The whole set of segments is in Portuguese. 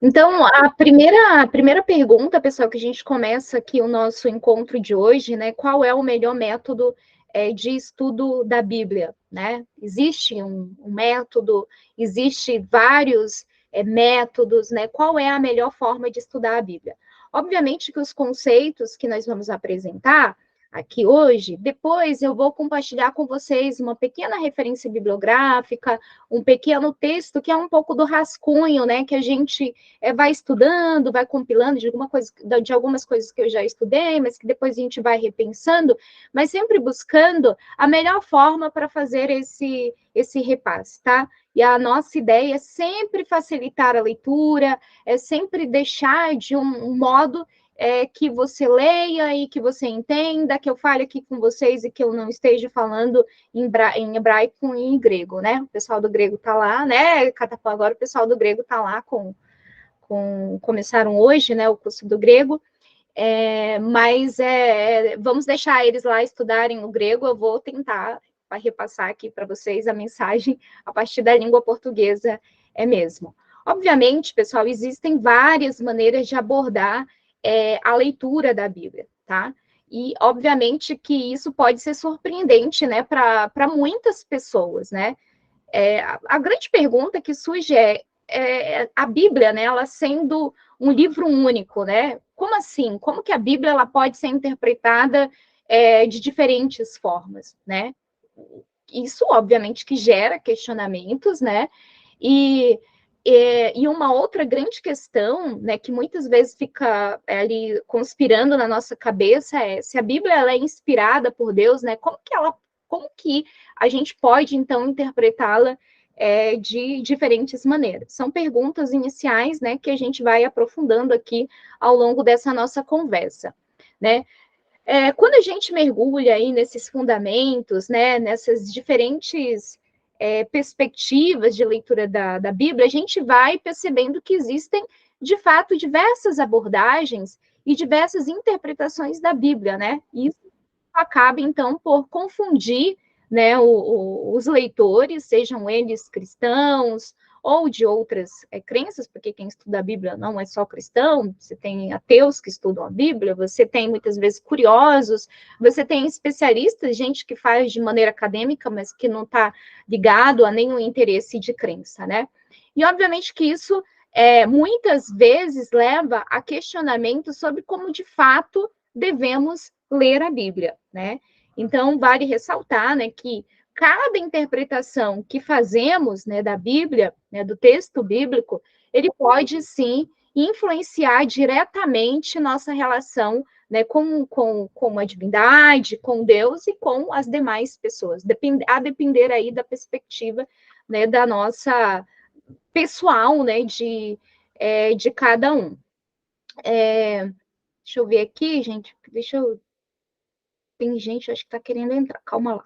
Então, a primeira pergunta, pessoal, que a gente começa aqui o nosso encontro de hoje, né? Qual é o melhor método de estudo da Bíblia, né? Existe um método, existe vários métodos, né? Qual é a melhor forma de estudar a Bíblia? Obviamente que os conceitos que nós vamos apresentar aqui hoje, depois eu vou compartilhar com vocês uma pequena referência bibliográfica, um pequeno texto que é um pouco do rascunho, né? Que a gente vai estudando, vai compilando de algumas coisas que eu já estudei, mas que depois a gente vai repensando, mas sempre buscando a melhor forma para fazer esse repasse, tá? E a nossa ideia é sempre facilitar a leitura, é sempre deixar de um modo que você leia e que você entenda, que eu fale aqui com vocês e que eu não esteja falando em hebraico e em grego, né? O pessoal do grego está lá, né? Catapã, agora o pessoal do grego está lá começaram hoje, né, o curso do grego, mas vamos deixar eles lá estudarem o grego, eu vou tentar repassar aqui para vocês a mensagem a partir da língua portuguesa mesmo. Obviamente, pessoal, existem várias maneiras de abordar a leitura da Bíblia, tá? E, obviamente, que isso pode ser surpreendente, né, para muitas pessoas, né? A grande pergunta que surge a Bíblia, né, ela sendo um livro único, né? Como assim? Como que a Bíblia ela pode ser interpretada de diferentes formas, né? Isso, obviamente, que gera questionamentos, né? E uma outra grande questão, né, que muitas vezes fica ali conspirando na nossa cabeça é se a Bíblia ela é inspirada por Deus, né? Como que a gente pode então interpretá-la de diferentes maneiras? São perguntas iniciais, né, que a gente vai aprofundando aqui ao longo dessa nossa conversa, né? Quando a gente mergulha aí nesses fundamentos, né, nessas diferentes perspectivas de leitura da Bíblia, a gente vai percebendo que existem, de fato, diversas abordagens e diversas interpretações da Bíblia, né? E isso acaba, então, por confundir, né, os leitores, sejam eles cristãos ou de outras crenças, porque quem estuda a Bíblia não é só cristão, você tem ateus que estudam a Bíblia, você tem muitas vezes curiosos, você tem especialistas, gente que faz de maneira acadêmica, mas que não está ligado a nenhum interesse de crença, né? E obviamente que isso muitas vezes leva a questionamento sobre como de fato devemos ler a Bíblia, né? Então, vale ressaltar, né, que cada interpretação que fazemos, né, da Bíblia, né, do texto bíblico, ele pode, sim, influenciar diretamente nossa relação, né, com a divindade, com Deus e com as demais pessoas, a depender aí da perspectiva, né, da nossa pessoal, né, de cada um. Deixa eu ver aqui, gente, tem gente, acho que está querendo entrar. Calma lá.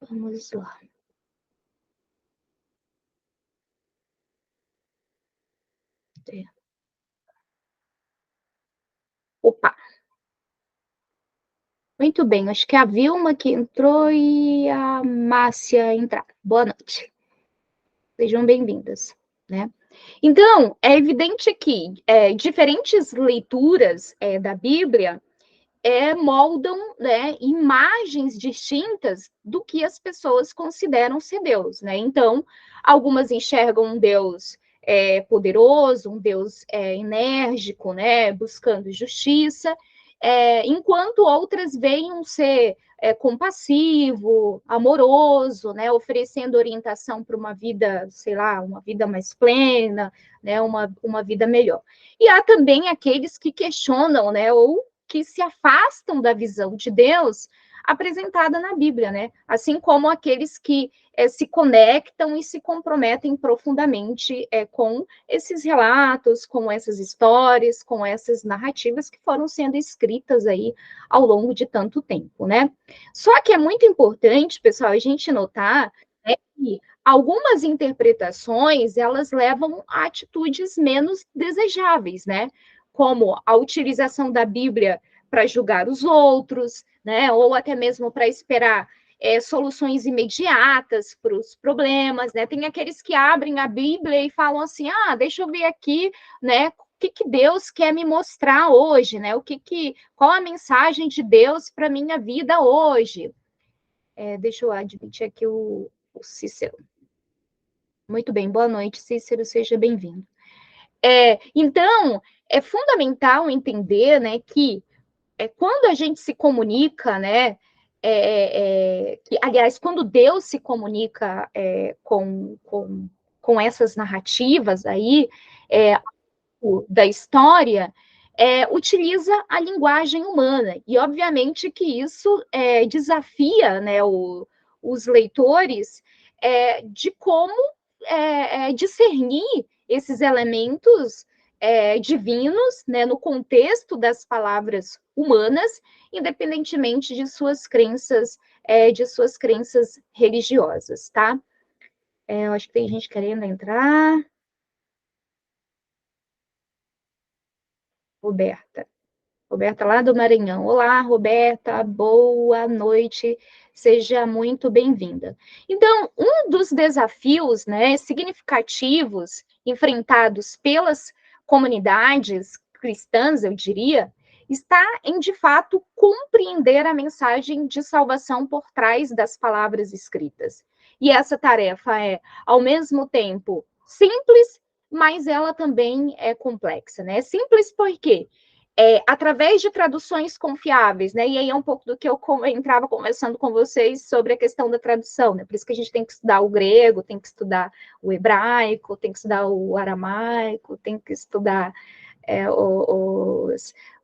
Vamos lá. Opa. Muito bem. Acho que a Vilma que entrou e a Márcia entrar. Boa noite. Sejam bem-vindas, né? Então, é evidente que diferentes leituras da Bíblia moldam, né, imagens distintas do que as pessoas consideram ser Deus, né? Então, algumas enxergam um Deus poderoso, um Deus enérgico, né, buscando justiça, enquanto outras veem um ser compassivo, amoroso, né, oferecendo orientação para uma vida, sei lá, uma vida mais plena, né, uma vida melhor. E há também aqueles que questionam, né, ou que se afastam da visão de Deus apresentada na Bíblia, né? Assim como aqueles que se conectam e se comprometem profundamente com esses relatos, com essas histórias, com essas narrativas que foram sendo escritas aí ao longo de tanto tempo, né? Só que é muito importante, pessoal, a gente notar que algumas interpretações elas levam a atitudes menos desejáveis, né? Como a utilização da Bíblia para julgar os outros, né? Ou até mesmo para esperar soluções imediatas para os problemas, né? Tem aqueles que abrem a Bíblia e falam assim, deixa eu ver aqui, né? O que Deus quer me mostrar hoje, né? Qual a mensagem de Deus para minha vida hoje? Deixa eu admitir aqui o Cícero. Muito bem, boa noite, Cícero, seja bem-vindo. Então, é fundamental entender, né, que quando a gente se comunica, né, aliás, quando Deus se comunica com essas narrativas aí da história, utiliza a linguagem humana. E, obviamente, que isso desafia, né, os leitores de como discernir esses elementos divinos, né, no contexto das palavras humanas, independentemente de suas crenças religiosas, tá? Eu acho que tem gente querendo entrar. Roberta lá do Maranhão. Olá, Roberta, boa noite, seja muito bem-vinda. Então, um dos desafios, né, significativos enfrentados pelas comunidades cristãs, eu diria, está em, de fato, compreender a mensagem de salvação por trás das palavras escritas. E essa tarefa é, ao mesmo tempo, simples, mas ela também é complexa, né? Simples por quê? Através de traduções confiáveis, né? E aí é um pouco do que eu entrava conversando com vocês sobre a questão da tradução, né? Por isso que a gente tem que estudar o grego, tem que estudar o hebraico, tem que estudar o aramaico, tem que estudar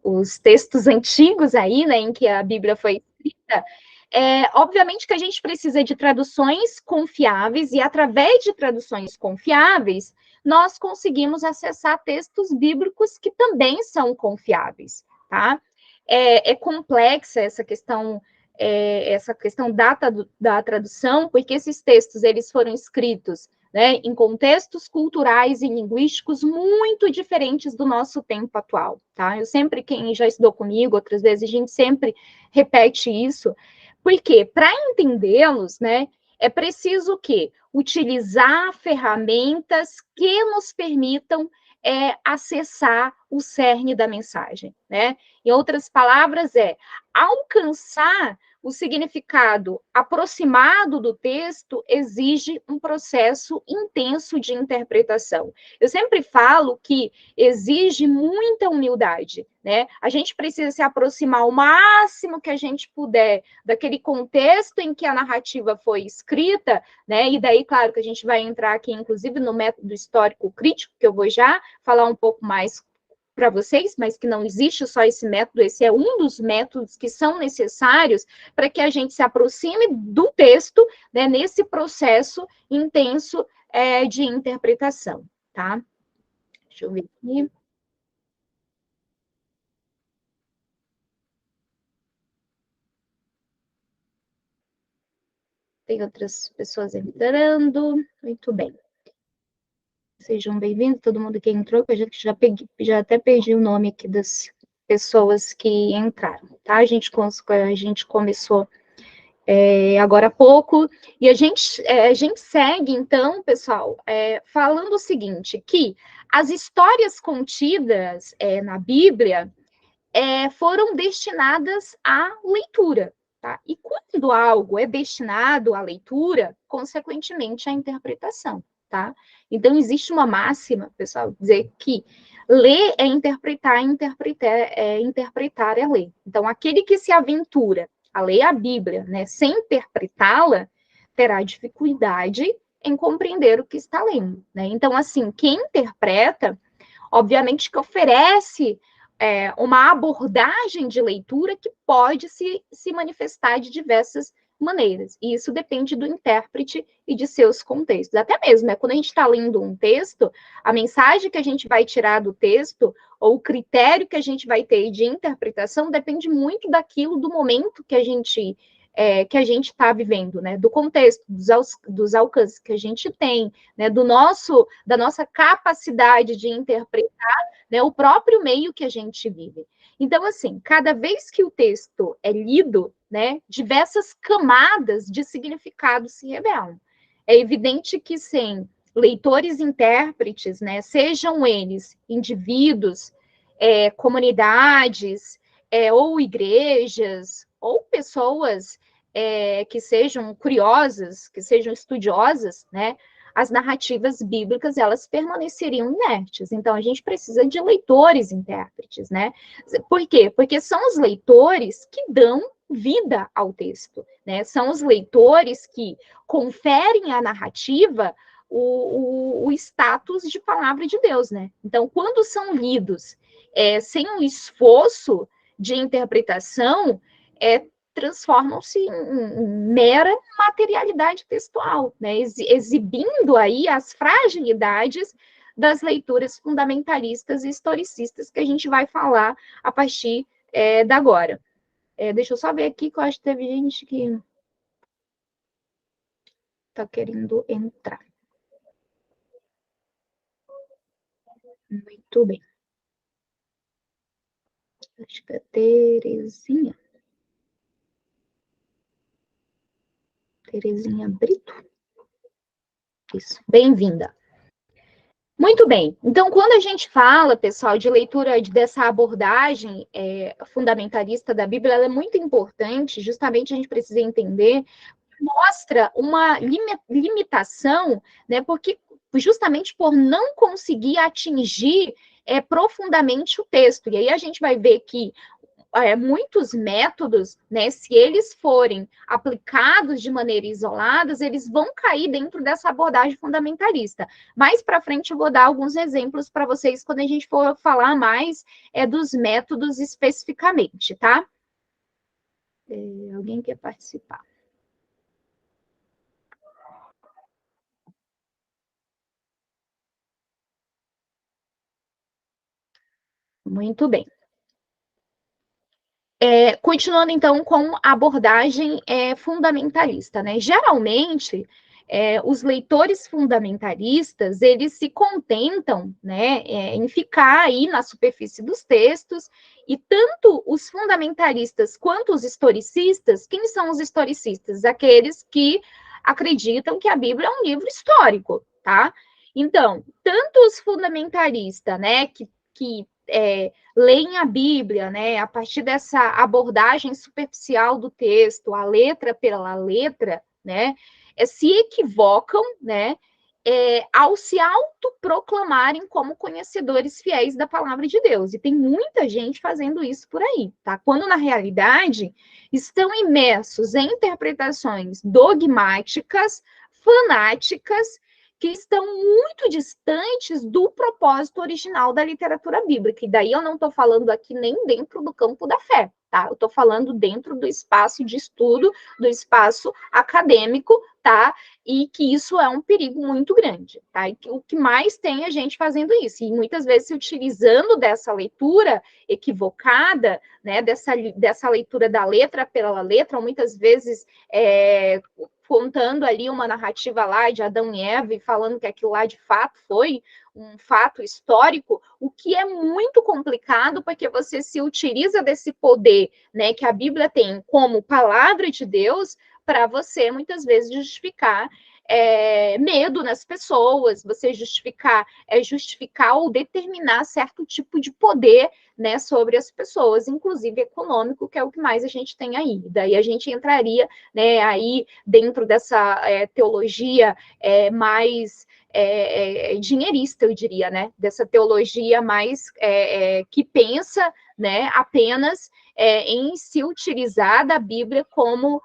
os textos antigos aí, né? Em que a Bíblia foi escrita. Obviamente que a gente precisa de traduções confiáveis, e através de traduções confiáveis, nós conseguimos acessar textos bíblicos que também são confiáveis, tá? É complexa essa questão da tradução, porque esses textos eles foram escritos, né, em contextos culturais e linguísticos muito diferentes do nosso tempo atual, tá? Eu sempre, quem já estudou comigo, outras vezes, a gente sempre repete isso, porque para entendê-los, né, é preciso que utilizar ferramentas que nos permitam acessar o cerne da mensagem, né? Em outras palavras, alcançar o significado aproximado do texto exige um processo intenso de interpretação. Eu sempre falo que exige muita humildade, né? A gente precisa se aproximar o máximo que a gente puder daquele contexto em que a narrativa foi escrita, né? E daí, claro, que a gente vai entrar aqui, inclusive, no método histórico crítico, que eu vou já falar um pouco mais para vocês, mas que não existe só esse método, esse é um dos métodos que são necessários para que a gente se aproxime do texto, né, nesse processo intenso de interpretação, tá? Deixa eu ver aqui. Tem outras pessoas entrando. Muito bem. Sejam bem-vindos, todo mundo que entrou, que a gente já até perdi o nome aqui das pessoas que entraram, tá? A gente começou agora há pouco, e a gente segue, então, pessoal, falando o seguinte, que as histórias contidas na Bíblia foram destinadas à leitura, tá? E quando algo é destinado à leitura, consequentemente, à interpretação, tá? Então, existe uma máxima, pessoal, dizer que ler é interpretar, interpretar é ler. Então, aquele que se aventura a ler a Bíblia, né, sem interpretá-la, terá dificuldade em compreender o que está lendo, né? Então, assim, quem interpreta, obviamente que oferece uma abordagem de leitura que pode se manifestar de diversas maneiras. E isso depende do intérprete e de seus contextos. Até mesmo, quando a gente está lendo um texto, a mensagem que a gente vai tirar do texto, ou o critério que a gente vai ter de interpretação, depende muito daquilo, do momento que a gente está vivendo, né? Do contexto, dos alcances que a gente tem, né? Da nossa capacidade de interpretar, né? O próprio meio que a gente vive. Então, assim, cada vez que o texto é lido, né, diversas camadas de significado se revelam. É evidente que sem leitores intérpretes, né, sejam eles indivíduos, comunidades, ou igrejas, ou pessoas que sejam curiosas, que sejam estudiosas, né, as narrativas bíblicas elas permaneceriam inertes. Então a gente precisa de leitores intérpretes, né? Por quê? Porque são os leitores que dão vida ao texto, né? São os leitores que conferem à narrativa o status de palavra de Deus, né? Então, quando são lidos sem um esforço de interpretação, transformam-se em mera materialidade textual, né? Exibindo aí as fragilidades das leituras fundamentalistas e historicistas que a gente vai falar a partir da agora. Deixa eu só ver aqui que eu acho que teve gente que está querendo entrar. Muito bem. Acho que é Terezinha. Terezinha Brito. Isso. Bem-vinda. Muito bem. Então, quando a gente fala, pessoal, de leitura dessa abordagem fundamentalista da Bíblia, ela é muito importante, justamente a gente precisa entender, mostra uma limitação, né? Porque justamente por não conseguir atingir profundamente o texto. E aí a gente vai ver que muitos métodos, né, se eles forem aplicados de maneira isolada, eles vão cair dentro dessa abordagem fundamentalista. Mais para frente eu vou dar alguns exemplos para vocês quando a gente for falar mais dos métodos especificamente, tá? Alguém quer participar? Muito bem. Continuando então com a abordagem fundamentalista, né? Geralmente, os leitores fundamentalistas eles se contentam, né, em ficar aí na superfície dos textos, e tanto os fundamentalistas quanto os historicistas, quem são os historicistas? Aqueles que acreditam que a Bíblia é um livro histórico, tá? Então, tanto os fundamentalistas, né, que leem a Bíblia, né, a partir dessa abordagem superficial do texto, a letra pela letra, né, se equivocam, né, ao se autoproclamarem como conhecedores fiéis da palavra de Deus. E tem muita gente fazendo isso por aí, tá? Quando, na realidade, estão imersos em interpretações dogmáticas, fanáticas, que estão muito distantes do propósito original da literatura bíblica. E daí eu não estou falando aqui nem dentro do campo da fé, tá? Eu estou falando dentro do espaço de estudo, do espaço acadêmico, tá? E que isso é um perigo muito grande, tá? E o que mais tem é gente fazendo isso, e muitas vezes se utilizando dessa leitura equivocada, né? Dessa leitura da letra pela letra, ou muitas vezes contando ali uma narrativa lá de Adão e Eva e falando que aquilo lá de fato foi um fato histórico, o que é muito complicado, porque você se utiliza desse poder, né, que a Bíblia tem como palavra de Deus para você muitas vezes justificar medo nas pessoas, você justificar ou determinar certo tipo de poder, né, sobre as pessoas, inclusive econômico, que é o que mais a gente tem aí. Daí a gente entraria, né, aí dentro dessa teologia mais dinheirista, eu diria, né, dessa teologia mais que pensa, né, apenas em se utilizar da Bíblia como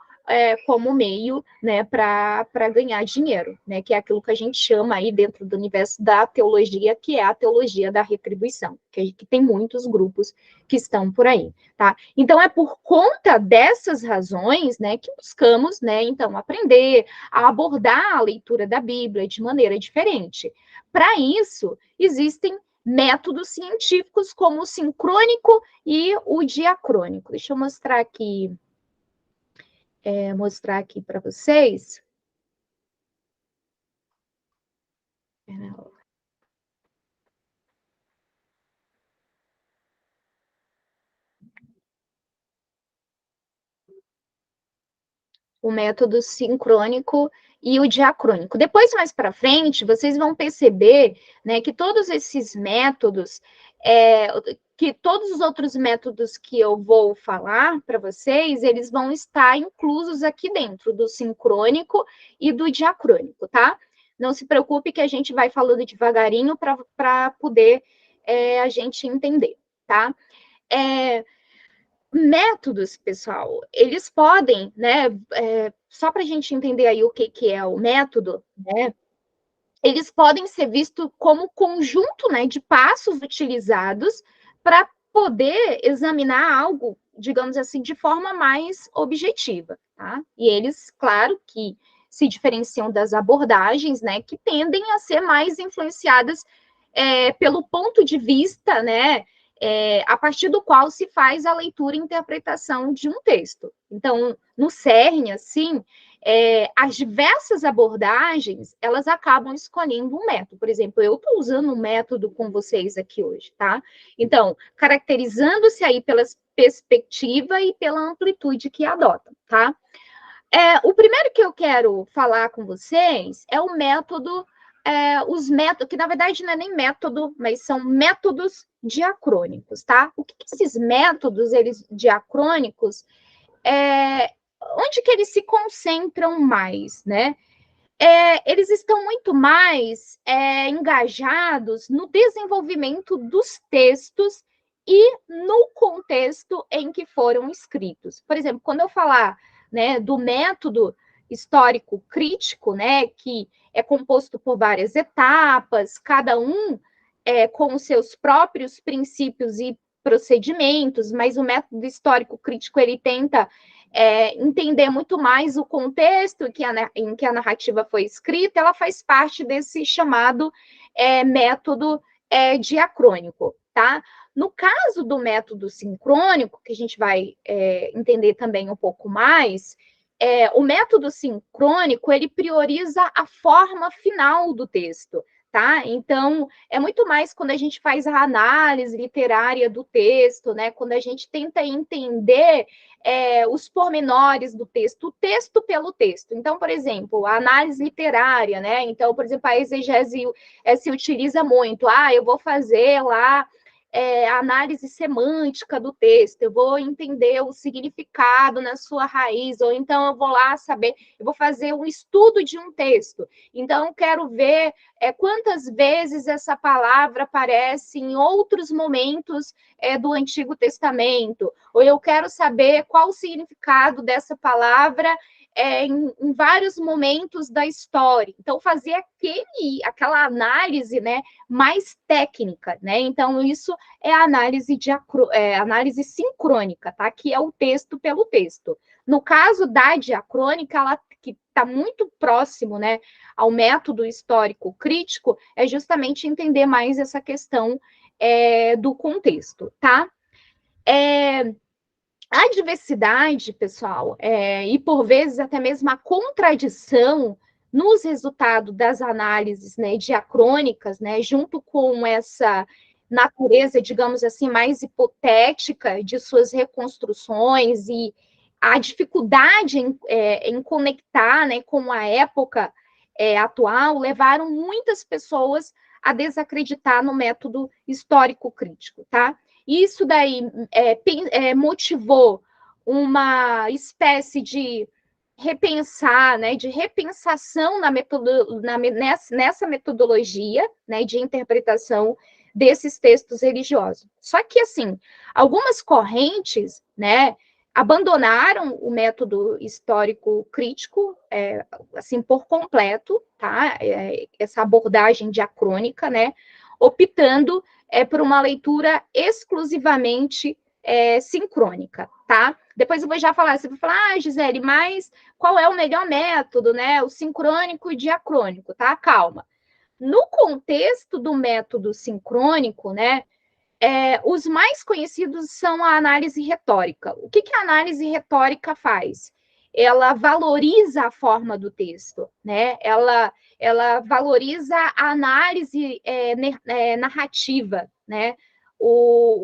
meio, né, para ganhar dinheiro, né, que é aquilo que a gente chama aí dentro do universo da teologia, que é a teologia da retribuição, que tem muitos grupos que estão por aí, tá? Então, é por conta dessas razões, né, que buscamos, né, então, aprender a abordar a leitura da Bíblia de maneira diferente. Para isso, existem métodos científicos como o sincrônico e o diacrônico. Deixa eu mostrar aqui para vocês. o método sincrônico e o diacrônico. Depois, mais para frente, vocês vão perceber, né, que todos esses métodos, que todos os outros métodos que eu vou falar para vocês, eles vão estar inclusos aqui dentro do sincrônico e do diacrônico, tá? Não se preocupe que a gente vai falando devagarinho para poder a gente entender, tá? Métodos, pessoal, eles podem, né? Só para a gente entender aí o que é o método, né? Eles podem ser vistos como conjunto, né, de passos utilizados para poder examinar algo, digamos assim, de forma mais objetiva, tá? E eles, claro, que se diferenciam das abordagens, né, que tendem a ser mais influenciadas pelo ponto de vista, né, a partir do qual se faz a leitura e interpretação de um texto. Então, no cerne, assim, as diversas abordagens, elas acabam escolhendo um método. Por exemplo, eu estou usando um método com vocês aqui hoje, tá? Então, caracterizando-se aí pela perspectiva e pela amplitude que adotam, tá? O primeiro que eu quero falar com vocês é o método, os métodos, que na verdade não é nem método, mas são métodos diacrônicos, tá? O que esses métodos, eles diacrônicos, onde que eles se concentram mais, né? Eles estão muito mais engajados no desenvolvimento dos textos e no contexto em que foram escritos. Por exemplo, quando eu falar, né, do método histórico crítico, né, que é composto por várias etapas, cada um com os seus próprios princípios e procedimentos, mas o método histórico crítico ele tenta entender muito mais o contexto em que a narrativa foi escrita, ela faz parte desse chamado método diacrônico, tá? No caso do método sincrônico, que a gente vai entender também um pouco mais, o método sincrônico, ele prioriza a forma final do texto, tá? Então, é muito mais quando a gente faz a análise literária do texto, né? Quando a gente tenta entender os pormenores do texto, o texto pelo texto. Então, por exemplo, a análise literária, né? Então, por exemplo, a exegese se utiliza muito. Eu vou fazer lá a análise semântica do texto, eu vou entender o significado na sua raiz, ou então eu vou lá saber, eu vou fazer um estudo de um texto. Então, eu quero ver quantas vezes essa palavra aparece em outros momentos do Antigo Testamento, ou eu quero saber qual o significado dessa palavra em vários momentos da história. Então, fazer aquela análise, né, mais técnica, né? Então, isso é a análise sincrônica, tá? Que é o texto pelo texto. No caso da diacrônica, ela que está muito próximo, né, ao método histórico crítico, é justamente entender mais essa questão do contexto, tá? A diversidade, pessoal, e por vezes até mesmo a contradição nos resultados das análises, né, diacrônicas, né, junto com essa natureza, digamos assim, mais hipotética de suas reconstruções e a dificuldade em conectar, né, com a época atual, levaram muitas pessoas a desacreditar no método histórico crítico, tá? Isso daí motivou uma espécie de repensar, né, de repensação nessa metodologia, né, de interpretação desses textos religiosos. Só que, assim, algumas correntes, né, abandonaram o método histórico crítico, assim, por completo, tá? Essa abordagem diacrônica, né, optando por uma leitura exclusivamente sincrônica, tá? Depois eu vou já falar, você vai falar, Gisele, mas qual é o melhor método, né? O sincrônico e o diacrônico, tá? Calma. No contexto do método sincrônico, né? Os mais conhecidos são a análise retórica. O que a análise retórica faz? Ela valoriza a forma do texto, né? Ela valoriza a análise narrativa, né?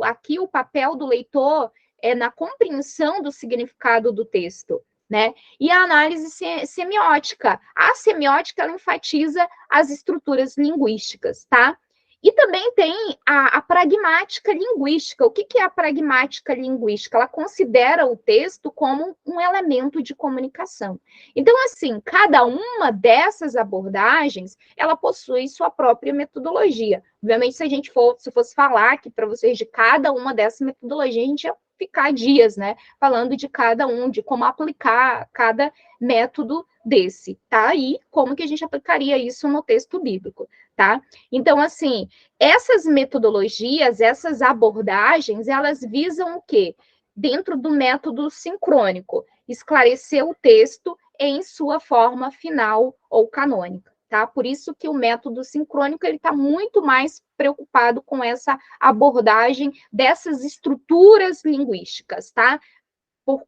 Aqui o papel do leitor é na compreensão do significado do texto, né? E a análise semiótica. A semiótica, ela enfatiza as estruturas linguísticas, tá? E também tem a pragmática linguística. O que é a pragmática linguística? Ela considera o texto como um elemento de comunicação. Então, assim, cada uma dessas abordagens, ela possui sua própria metodologia. Obviamente, se fosse falar aqui para vocês de cada uma dessas metodologias, a gente ia ficar dias, né, falando de cada um, de como aplicar cada método desse, tá? E como que a gente aplicaria isso no texto bíblico, tá? Então, assim, essas metodologias, essas abordagens, elas visam o quê? Dentro do método sincrônico, esclarecer o texto em sua forma final ou canônica, tá? Por isso que o método sincrônico, ele está muito mais preocupado com essa abordagem dessas estruturas linguísticas, tá?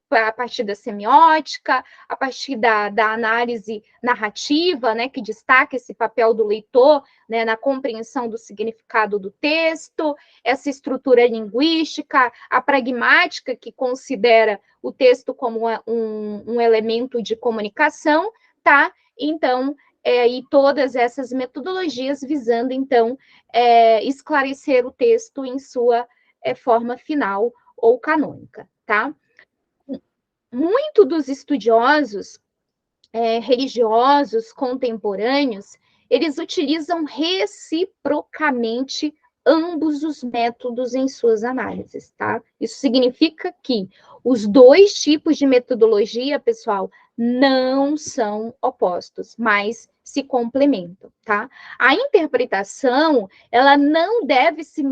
A partir da semiótica, a partir da análise narrativa, né, que destaca esse papel do leitor, né, na compreensão do significado do texto, essa estrutura linguística, a pragmática, que considera o texto como um elemento de comunicação, tá? Então, e todas essas metodologias visando, então, esclarecer o texto em sua forma final ou canônica, tá? Muito dos estudiosos religiosos contemporâneos, eles utilizam reciprocamente ambos os métodos em suas análises, tá? Isso significa que os dois tipos de metodologia, pessoal, não são opostos, mas se complementam, tá? A interpretação, ela não deve se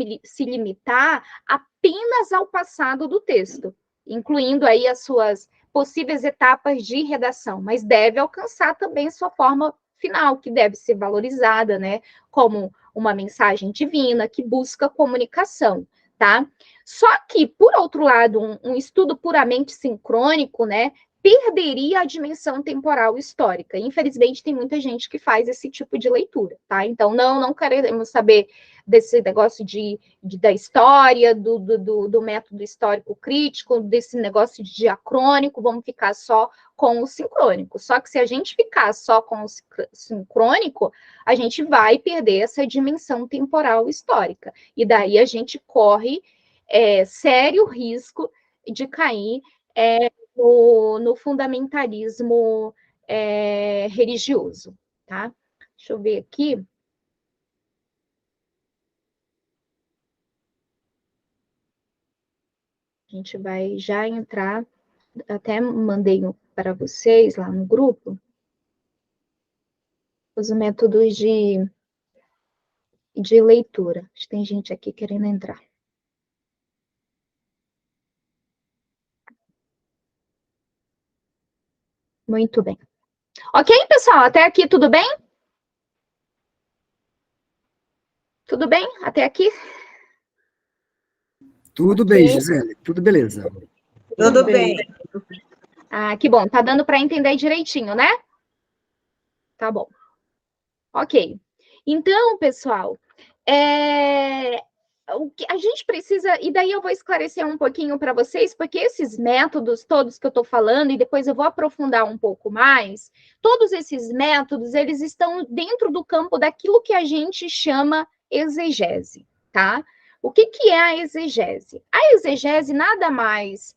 limitar apenas ao passado do texto, incluindo aí as suas possíveis etapas de redação, mas deve alcançar também sua forma final, que deve ser valorizada, né, como uma mensagem divina que busca comunicação, tá? Só que, por outro lado, um estudo puramente sincrônico, né, perderia a dimensão temporal histórica. Infelizmente, tem muita gente que faz esse tipo de leitura, tá? Então, não queremos saber desse negócio da história, do método histórico crítico, desse negócio de diacrônico, vamos ficar só com o sincrônico. Só que se a gente ficar só com o sincrônico, a gente vai perder essa dimensão temporal histórica. E daí a gente corre sério risco de cair no fundamentalismo religioso, tá? Deixa eu ver aqui. A gente vai já entrar, até mandei para vocês lá no grupo, os métodos de leitura. Tem gente aqui querendo entrar. Muito bem. Ok, pessoal? Até aqui tudo bem? Tudo bem? Até aqui? Tudo bem, Gisele. Tudo beleza. Tudo bem. Ah, que bom. Tá dando para entender direitinho, né? Tá bom. Ok. Então, pessoal, o que a gente precisa, e daí eu vou esclarecer um pouquinho para vocês, porque esses métodos todos que eu estou falando, e depois eu vou aprofundar um pouco mais, todos esses métodos, eles estão dentro do campo daquilo que a gente chama exegese, tá? O que é a exegese? A exegese nada mais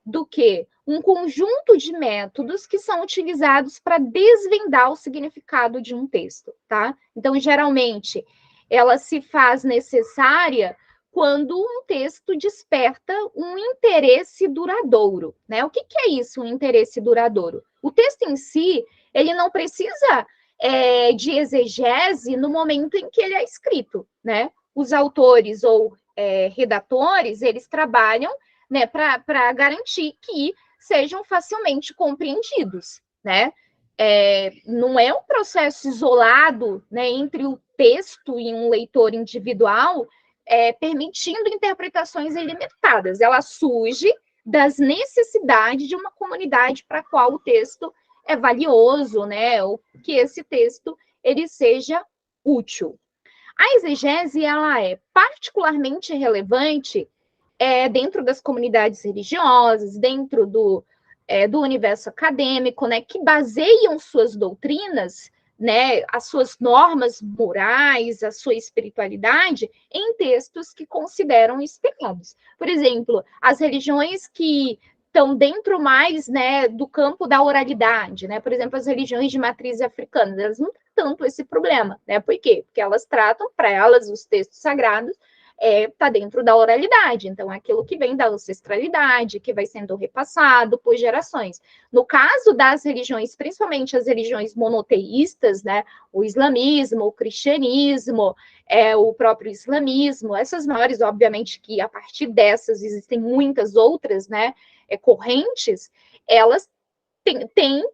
do que um conjunto de métodos que são utilizados para desvendar o significado de um texto, tá? Então, geralmente, ela se faz necessária quando um texto desperta um interesse duradouro, né? O que é isso, um interesse duradouro? O texto em si, ele não precisa de exegese no momento em que ele é escrito, né? Os autores ou redatores, eles trabalham, né, para garantir que sejam facilmente compreendidos, né? Não é um processo isolado, né, entre o texto e um leitor individual, permitindo interpretações ilimitadas. Ela surge das necessidades de uma comunidade para a qual o texto é valioso, né? Ou que esse texto ele seja útil. A exegese ela é particularmente relevante dentro das comunidades religiosas, dentro do universo acadêmico, né, que baseiam suas doutrinas, né, as suas normas morais, a sua espiritualidade, em textos que consideram inspirados. Por exemplo, as religiões que estão dentro mais, né, do campo da oralidade, né? Por exemplo, as religiões de matriz africana, elas não têm tanto esse problema, né? Por quê? Porque elas tratam, para elas, os textos sagrados está dentro da oralidade, então é aquilo que vem da ancestralidade, que vai sendo repassado por gerações. No caso das religiões, principalmente as religiões monoteístas, né, o islamismo, o cristianismo, o próprio islamismo, essas maiores, obviamente que a partir dessas existem muitas outras, né, correntes, elas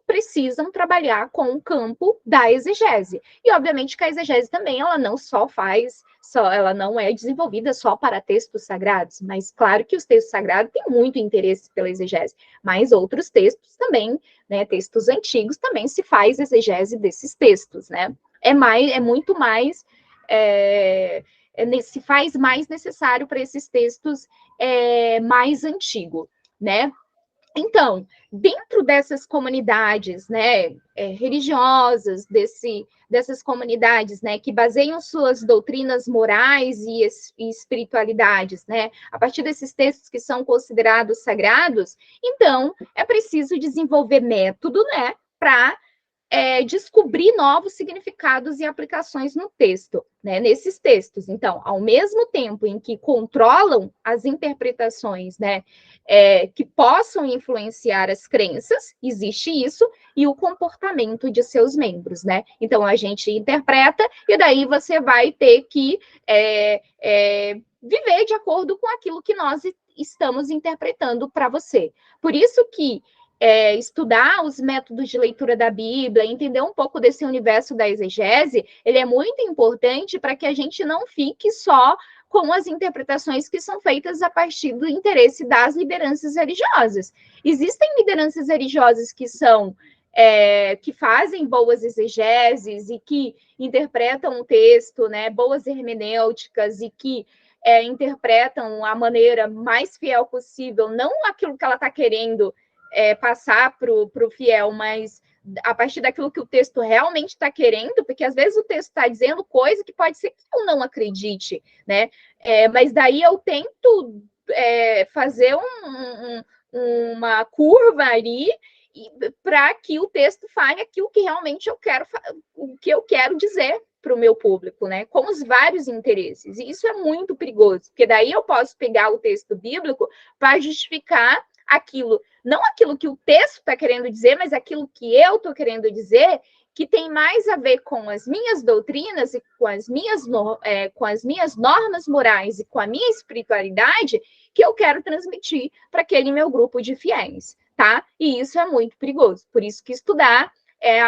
precisam trabalhar com o campo da exegese. E, obviamente, que a exegese também, ela não só faz, ela não é desenvolvida só para textos sagrados, mas claro que os textos sagrados têm muito interesse pela exegese, mas outros textos também, né, textos antigos, também se faz exegese desses textos, né? É muito mais, se faz mais necessário para esses textos mais antigos, né? Então, dentro dessas comunidades, né, religiosas, dessas comunidades, né, que baseiam suas doutrinas morais e espiritualidades, né, a partir desses textos que são considerados sagrados, então é preciso desenvolver método, né, para descobrir novos significados e aplicações no texto, né, nesses textos. Então, ao mesmo tempo em que controlam as interpretações, né, que possam influenciar as crenças, existe isso, e o comportamento de seus membros, né? Então, a gente interpreta, e daí você vai ter que viver de acordo com aquilo que nós estamos interpretando para você. Por isso que estudar os métodos de leitura da Bíblia, entender um pouco desse universo da exegese, ele é muito importante para que a gente não fique só com as interpretações que são feitas a partir do interesse das lideranças religiosas. Existem lideranças religiosas que são que fazem boas exegeses e que interpretam o texto, né, boas hermenêuticas e que interpretam a maneira mais fiel possível, não aquilo que ela está querendo passar para o fiel, mas a partir daquilo que o texto realmente está querendo, porque às vezes o texto está dizendo coisa que pode ser que eu não acredite, né? Mas daí eu tento fazer uma curva ali para que o texto fale aquilo que realmente o que eu quero dizer para o meu público, né? Com os vários interesses. E isso é muito perigoso, porque daí eu posso pegar o texto bíblico para justificar aquilo, não aquilo que o texto está querendo dizer, mas aquilo que eu estou querendo dizer, que tem mais a ver com as minhas doutrinas e com as minhas normas morais e com a minha espiritualidade, que eu quero transmitir para aquele meu grupo de fiéis, tá? E isso é muito perigoso. Por isso que estudar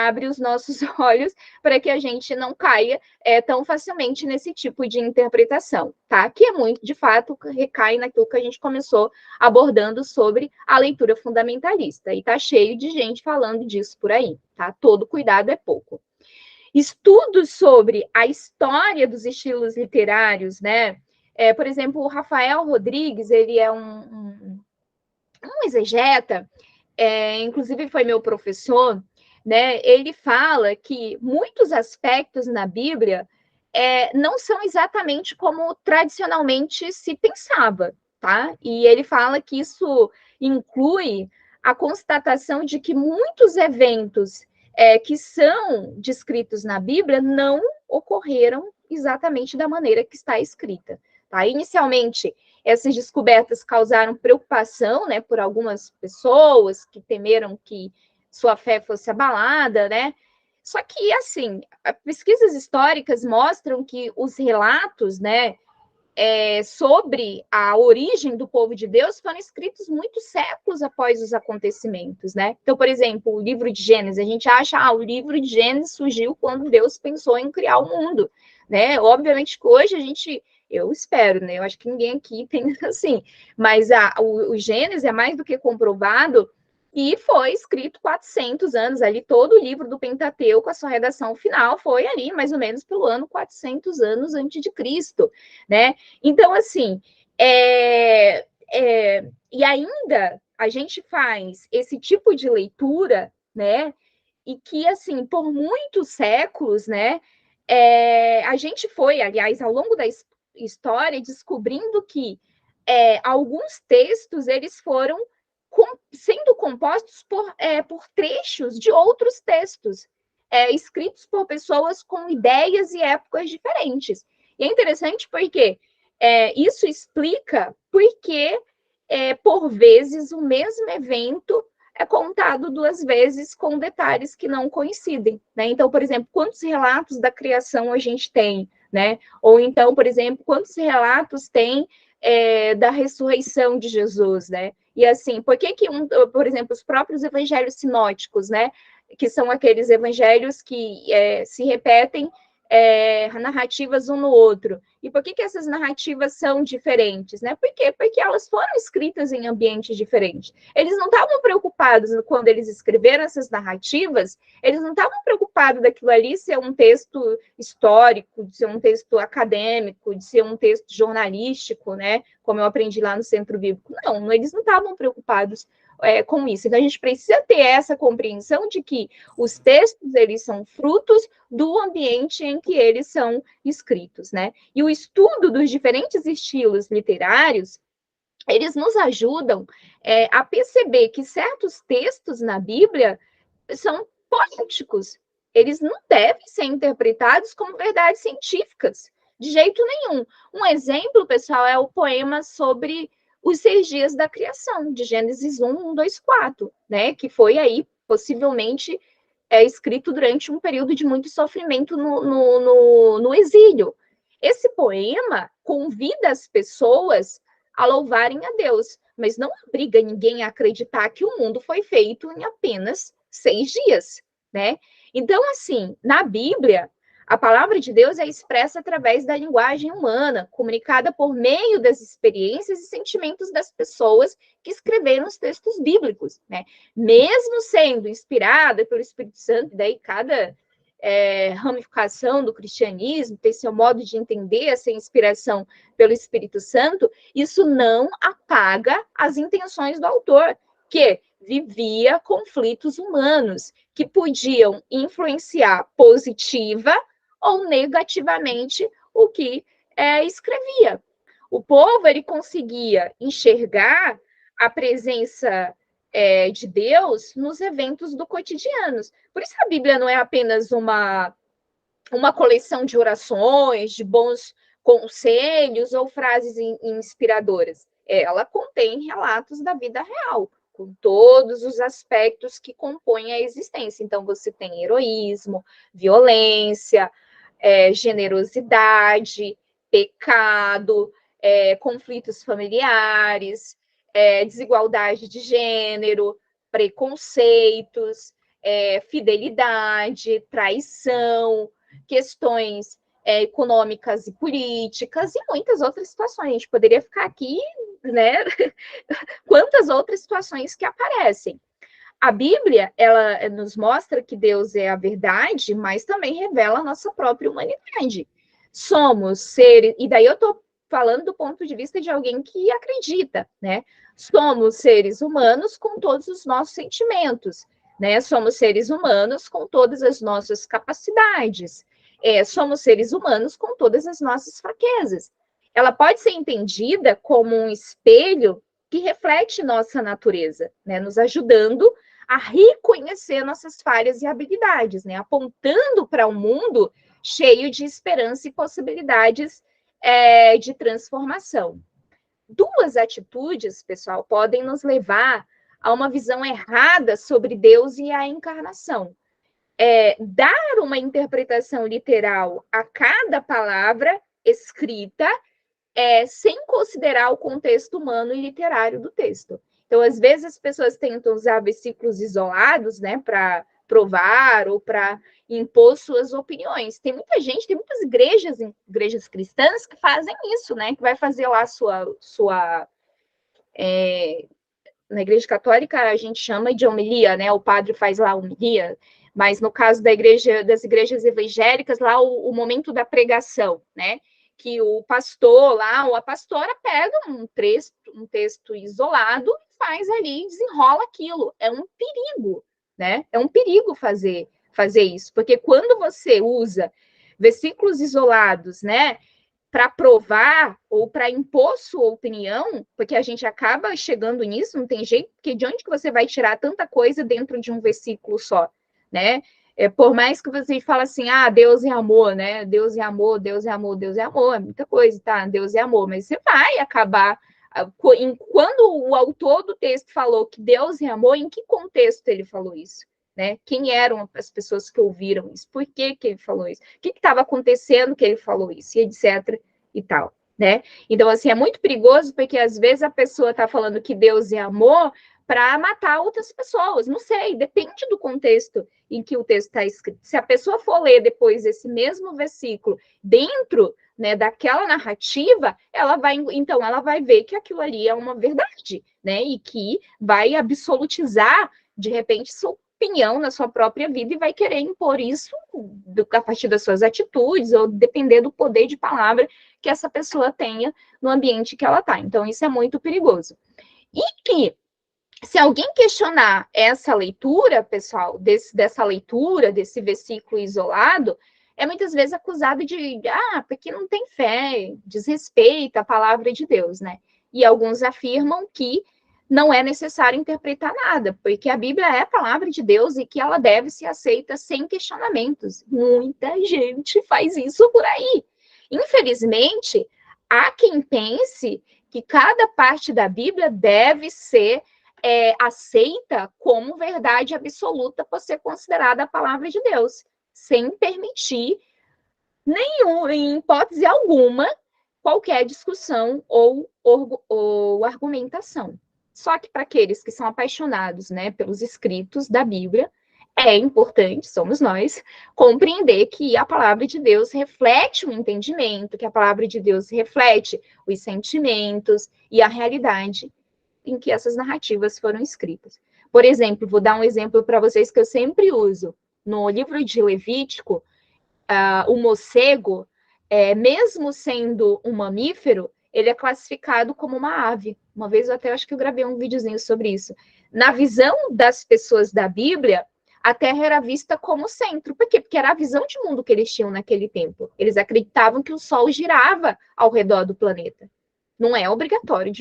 abre os nossos olhos para que a gente não caia tão facilmente nesse tipo de interpretação, tá? Que é muito, de fato, recai naquilo que a gente começou abordando sobre a leitura fundamentalista. E tá cheio de gente falando disso por aí, tá? Todo cuidado é pouco. Estudos sobre a história dos estilos literários, né? Por exemplo, o Rafael Rodrigues, ele é um exegeta, inclusive foi meu professor, né? Ele fala que muitos aspectos na Bíblia não são exatamente como tradicionalmente se pensava, tá? E ele fala que isso inclui a constatação de que muitos eventos que são descritos na Bíblia não ocorreram exatamente da maneira que está escrita, tá? Inicialmente, essas descobertas causaram preocupação, né, por algumas pessoas que temeram que sua fé fosse abalada, né? Só que, assim, pesquisas históricas mostram que os relatos, né, sobre a origem do povo de Deus foram escritos muitos séculos após os acontecimentos, né? Então, por exemplo, o livro de Gênesis, a gente acha, o livro de Gênesis surgiu quando Deus pensou em criar o mundo, né? Obviamente que hoje eu espero, né? Eu acho que ninguém aqui tem assim, mas o Gênesis é mais do que comprovado e foi escrito 400 anos ali, todo o livro do Pentateuco, a sua redação final foi ali, mais ou menos pelo ano 400 anos antes de Cristo, né? Então, assim, e ainda a gente faz esse tipo de leitura, né, e que, assim, por muitos séculos, né, a gente foi, aliás, ao longo da história, descobrindo que alguns textos, eles foram sendo compostos por trechos de outros textos, escritos por pessoas com ideias e épocas diferentes. E é interessante porque isso explica porque, por vezes, o mesmo evento é contado duas vezes com detalhes que não coincidem, né? Então, por exemplo, quantos relatos da criação a gente tem, né? Ou então, por exemplo, quantos relatos tem da ressurreição de Jesus, né? E assim, por que por exemplo, os próprios evangelhos sinóticos, né? Que são aqueles evangelhos que se repetem narrativas um no outro. E por que essas narrativas são diferentes, né? Por quê? Porque elas foram escritas em ambientes diferentes. Eles não estavam preocupados, quando eles escreveram essas narrativas, eles não estavam preocupados daquilo ali ser um texto histórico, de ser um texto acadêmico, de ser um texto jornalístico, né? Como eu aprendi lá no Centro Bíblico. Não, eles não estavam preocupados com isso. Então, a gente precisa ter essa compreensão de que os textos, eles são frutos do ambiente em que eles são escritos, né? E o estudo dos diferentes estilos literários, eles nos ajudam a perceber que certos textos na Bíblia são poéticos. Eles não devem ser interpretados como verdades científicas, de jeito nenhum. Um exemplo, pessoal, é o poema sobre os 6 dias da criação, de Gênesis 1, 1, 2, 4, né? Que foi aí, possivelmente, escrito durante um período de muito sofrimento no exílio. Esse poema convida as pessoas a louvarem a Deus, mas não obriga ninguém a acreditar que o mundo foi feito em apenas 6 dias, né? Então, assim, na Bíblia, a palavra de Deus é expressa através da linguagem humana, comunicada por meio das experiências e sentimentos das pessoas que escreveram os textos bíblicos, né? Mesmo sendo inspirada pelo Espírito Santo, daí cada ramificação do cristianismo tem seu modo de entender essa inspiração pelo Espírito Santo, isso não apaga as intenções do autor, que vivia conflitos humanos que podiam influenciar positiva ou negativamente o que escrevia. O povo ele conseguia enxergar a presença de Deus nos eventos do cotidiano. Por isso a Bíblia não é apenas uma coleção de orações, de bons conselhos ou frases inspiradoras. Ela contém relatos da vida real, com todos os aspectos que compõem a existência. Então, você tem heroísmo, violência, generosidade, pecado, conflitos familiares, desigualdade de gênero, preconceitos, fidelidade, traição, questões econômicas e políticas e muitas outras situações. A gente poderia ficar aqui, né? Quantas outras situações que aparecem. A Bíblia, ela nos mostra que Deus é a verdade, mas também revela a nossa própria humanidade. Somos seres, e daí eu estou falando do ponto de vista de alguém que acredita, né? Somos seres humanos com todos os nossos sentimentos, né? Somos seres humanos com todas as nossas capacidades. Somos seres humanos com todas as nossas fraquezas. Ela pode ser entendida como um espelho que reflete nossa natureza, né? Nos ajudando a reconhecer nossas falhas e habilidades, né? Apontando para um mundo cheio de esperança e possibilidades de transformação. Duas atitudes, pessoal, podem nos levar a uma visão errada sobre Deus e a encarnação. Dar uma interpretação literal a cada palavra escrita sem considerar o contexto humano e literário do texto. Então, às vezes, as pessoas tentam usar versículos isolados, né, para provar ou para impor suas opiniões. Tem muita gente, tem muitas igrejas cristãs que fazem isso, né, que vai fazer lá na igreja católica a gente chama de homilia, né, o padre faz lá a homilia, mas no caso das igrejas evangélicas, lá o momento da pregação, né, que o pastor lá, ou a pastora pega um texto isolado e faz ali, desenrola aquilo. É um perigo, né? É um perigo fazer isso, porque quando você usa versículos isolados, né, para provar ou para impor sua opinião, porque a gente acaba chegando nisso, não tem jeito, porque de onde que você vai tirar tanta coisa dentro de um versículo só, né? Por mais que você fale assim, Deus é amor, né? Deus é amor, Deus é amor, Deus é amor, é muita coisa, tá? Deus é amor, mas você vai acabar. Quando o autor do texto falou que Deus é amor, em que contexto ele falou isso? Né? Quem eram as pessoas que ouviram isso? Por que ele falou isso? O que estava acontecendo que ele falou isso? E etc. e tal, né? Então, assim, é muito perigoso porque às vezes a pessoa está falando que Deus é amor para matar outras pessoas. Não sei, depende do contexto em que o texto está escrito. Se a pessoa for ler depois esse mesmo versículo dentro, né, daquela narrativa, ela vai ver que aquilo ali é uma verdade, né? E que vai absolutizar, de repente, sua opinião na sua própria vida e vai querer impor isso a partir das suas atitudes ou depender do poder de palavra que essa pessoa tenha no ambiente que ela está. Então, isso é muito perigoso. E que se alguém questionar essa leitura, pessoal, dessa leitura, desse versículo isolado, é muitas vezes acusado de, porque não tem fé, desrespeita a palavra de Deus, né? E alguns afirmam que não é necessário interpretar nada, porque a Bíblia é a palavra de Deus e que ela deve ser aceita sem questionamentos. Muita gente faz isso por aí. Infelizmente, há quem pense que cada parte da Bíblia deve ser aceita como verdade absoluta por ser considerada a palavra de Deus, sem permitir em hipótese alguma, qualquer discussão ou argumentação. Só que para aqueles que são apaixonados, né, pelos escritos da Bíblia, é importante, somos nós, compreender que a palavra de Deus reflete o entendimento, que a palavra de Deus reflete os sentimentos e a realidade em que essas narrativas foram escritas. Por exemplo, vou dar um exemplo para vocês que eu sempre uso. No livro de Levítico, o morcego, mesmo sendo um mamífero, ele é classificado como uma ave. Uma vez eu até acho que eu gravei um videozinho sobre isso. Na visão das pessoas da Bíblia, a Terra era vista como centro. Por quê? Porque era a visão de mundo que eles tinham naquele tempo. Eles acreditavam que o Sol girava ao redor do planeta. Não é obrigatório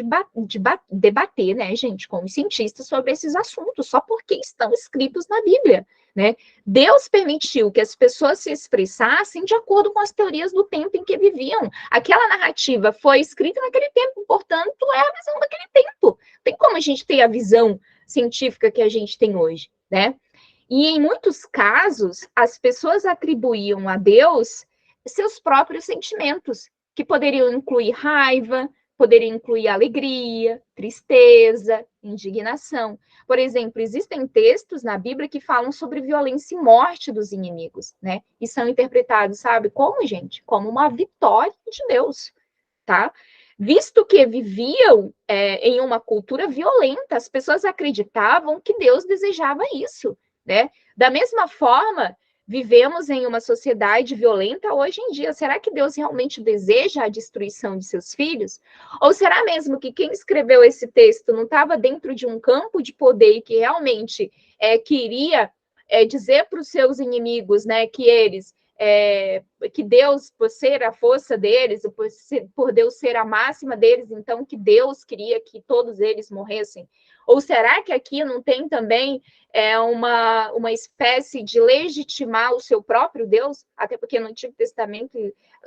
debater, né, gente, com os cientistas sobre esses assuntos, só porque estão escritos na Bíblia, né? Deus permitiu que as pessoas se expressassem de acordo com as teorias do tempo em que viviam. Aquela narrativa foi escrita naquele tempo, portanto, é a visão daquele tempo. Tem como a gente ter a visão científica que a gente tem hoje, né? E em muitos casos, as pessoas atribuíam a Deus seus próprios sentimentos, que poderiam incluir raiva, poderia incluir alegria, tristeza, indignação. Por exemplo, existem textos na Bíblia que falam sobre violência e morte dos inimigos, né? E são interpretados, sabe, como, gente? Como uma vitória de Deus, tá? Visto que viviam em uma cultura violenta, as pessoas acreditavam que Deus desejava isso, né? Da mesma forma, vivemos em uma sociedade violenta hoje em dia. Será que Deus realmente deseja a destruição de seus filhos? Ou será mesmo que quem escreveu esse texto não estava dentro de um campo de poder e que realmente queria dizer para os seus inimigos, né, que Deus, por ser a força deles, por Deus ser a máxima deles, então que Deus queria que todos eles morressem? Ou será que aqui não tem também uma espécie de legitimar o seu próprio Deus? Até porque no Antigo Testamento,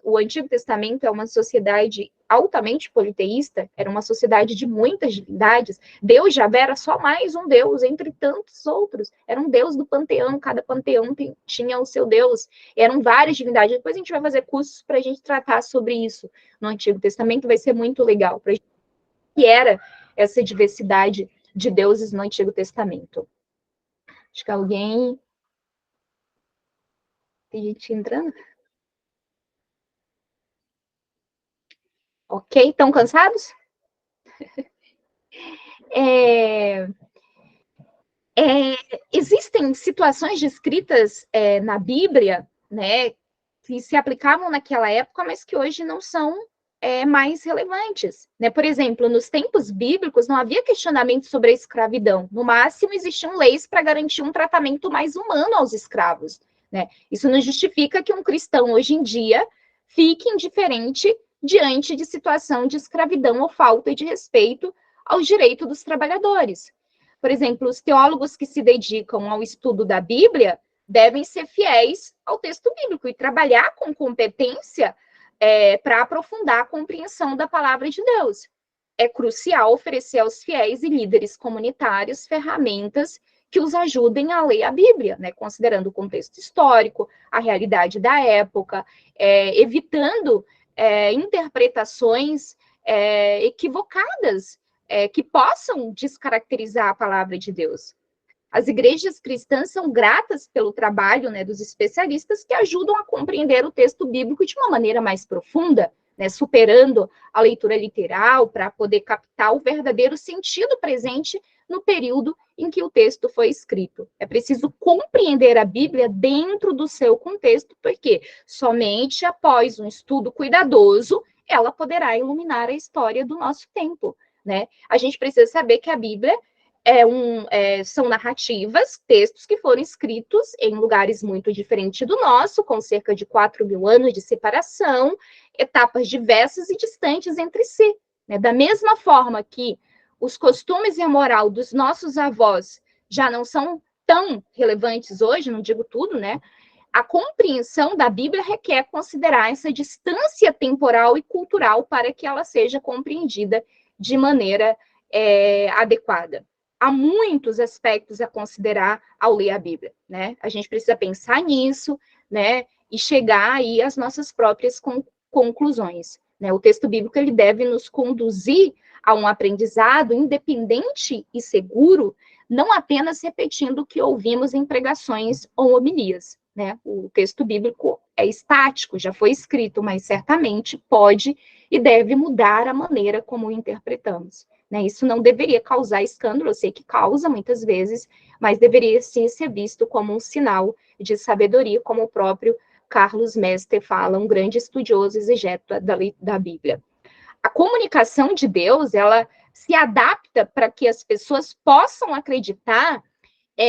o Antigo Testamento é uma sociedade altamente politeísta, era uma sociedade de muitas divindades. Deus já era só mais um Deus entre tantos outros. Era um Deus do panteão, cada panteão tinha o seu Deus. Eram várias divindades. Depois a gente vai fazer cursos para a gente tratar sobre isso no Antigo Testamento, vai ser muito legal. Para que era essa diversidade de deuses no Antigo Testamento. Acho que alguém... Tem gente entrando? Ok, estão cansados? Existem situações descritas na Bíblia, né, que se aplicavam naquela época, mas que hoje não são mais relevantes, né? Por exemplo, nos tempos bíblicos não havia questionamento sobre a escravidão. No máximo, existiam leis para garantir um tratamento mais humano aos escravos, né? Isso não justifica que um cristão hoje em dia fique indiferente diante de situação de escravidão ou falta de respeito aos direitos dos trabalhadores. Por exemplo, os teólogos que se dedicam ao estudo da Bíblia devem ser fiéis ao texto bíblico e trabalhar com competência para aprofundar a compreensão da palavra de Deus. É crucial oferecer aos fiéis e líderes comunitários ferramentas que os ajudem a ler a Bíblia, né, considerando o contexto histórico, a realidade da época, evitando interpretações equivocadas que possam descaracterizar a palavra de Deus. As igrejas cristãs são gratas pelo trabalho, né, dos especialistas que ajudam a compreender o texto bíblico de uma maneira mais profunda, né, superando a leitura literal para poder captar o verdadeiro sentido presente no período em que o texto foi escrito. É preciso compreender a Bíblia dentro do seu contexto, porque somente após um estudo cuidadoso ela poderá iluminar a história do nosso tempo, né? A gente precisa saber que a Bíblia são narrativas, textos que foram escritos em lugares muito diferentes do nosso, com cerca de 4.000 anos de separação, etapas diversas e distantes entre si, né? Da mesma forma que os costumes e a moral dos nossos avós já não são tão relevantes hoje, não digo tudo, né? A compreensão da Bíblia requer considerar essa distância temporal e cultural para que ela seja compreendida de maneira adequada. Há muitos aspectos a considerar ao ler a Bíblia, né? A gente precisa pensar nisso, né? E chegar aí às nossas próprias conclusões, né? O texto bíblico, ele deve nos conduzir a um aprendizado independente e seguro, não apenas repetindo o que ouvimos em pregações ou homilias, né? O texto bíblico é estático, já foi escrito, mas certamente pode e deve mudar a maneira como o interpretamos. Né, isso não deveria causar escândalo, eu sei que causa muitas vezes, mas deveria sim ser visto como um sinal de sabedoria, como o próprio Carlos Mester fala, um grande estudioso exegeta da Bíblia. A comunicação de Deus, ela se adapta para que as pessoas possam acreditar